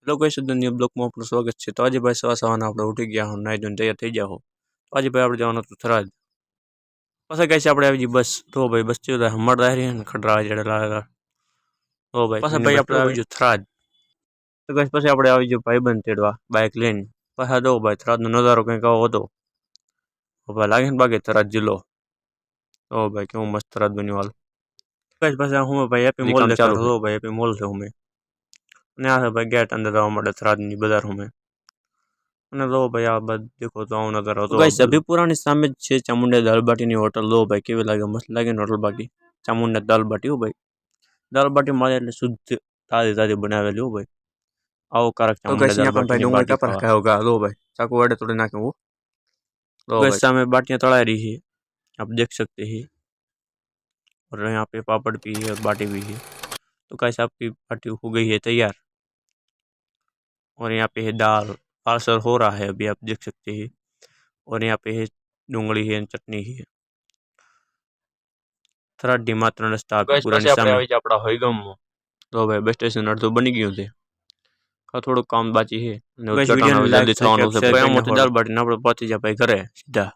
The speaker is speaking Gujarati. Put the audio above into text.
हेलो गाइस, दुनिया ब्लॉग में आपનું સ્વાગત છે। તો આજે ભાઈ સવારના આપણે ઉઠી ગયા હું, નાઈ ધોઈને તૈયાર થઈ ગયા હો। તો આજે ભાઈ આપણે જવાનું હતું થરાદ। પછી ગાઈસ આપણે આવી ગઈ બસ। તો ભાઈ બસ ચેલા હમણાં રહી ને ખડરા જેડે લાગેલા। તો ભાઈ પછી ભાઈ આપણે આવી ગયું થરાદ। તો ગાઈસ પછી આપણે આવી ગયો ભાઈબંધ તેડવા બાઇક લઈને। પાછા દો ભાઈ થરાદનો નજારો કંઈક આવો હતો। તો ભાઈ લાગે ને બાકી થરાદ જિલ્લો। તો ભાઈ કેવું મસ્ત થરાદ બન્યું હાલ। ગાઈસ પછી હું ભાઈ હેપી મોલ ચાલુ હતો। ભાઈ હેપી મોલ છે હું અને આ ભાઈ गेट अंदर जवा માટે થરાદની બજાર में અને લો ભાઈ આ બધ દેખો તો આવો નજારો હતો। ગાઈસ અભીપુરાની સામે જ છે ચામુંડા દાલ બાટીની હોટલ। લો ભાઈ કેવી લાગે, મસ્ત લાગે ને હોટલ બાકી। ચામુંડા દાલ બાટી હો ભાઈ, દાલ બાટી મળે એટલે શુદ્ધ તાજી તાજી બનાવેલી હો भाई। आओ कारक चामुंडा दाल बाटी ની बाटी खाया होगा। लो भाई चाकू वाड़े थोड़े नाके वो। लो भाई सामने बाटियां तड़ा रही है, आप देख सकते हैं। और यहाँ पे पापड़ भी है, बाटी भी है। तो गाइस आपकी बाटी हो गई है तैयार। और यहाँ पे है दाल, पार्सल हो रहा है अभी, आप देख सकते हैं। और यहाँ पे है डूंगली है, चटनी है। थराद मात्र रस्ता पुरानी सामे આપડા હોયગામમાં। તો ભાઈ બસ સ્ટેશન અડધું બની ગયું છે, થોડું કામ બાકી છે અને ઉદ્ઘાટન જલ્દી થવાનું છે। દાલ બાટીને આપણે પહોંચી જાય ભાઈ ઘરે સીધા।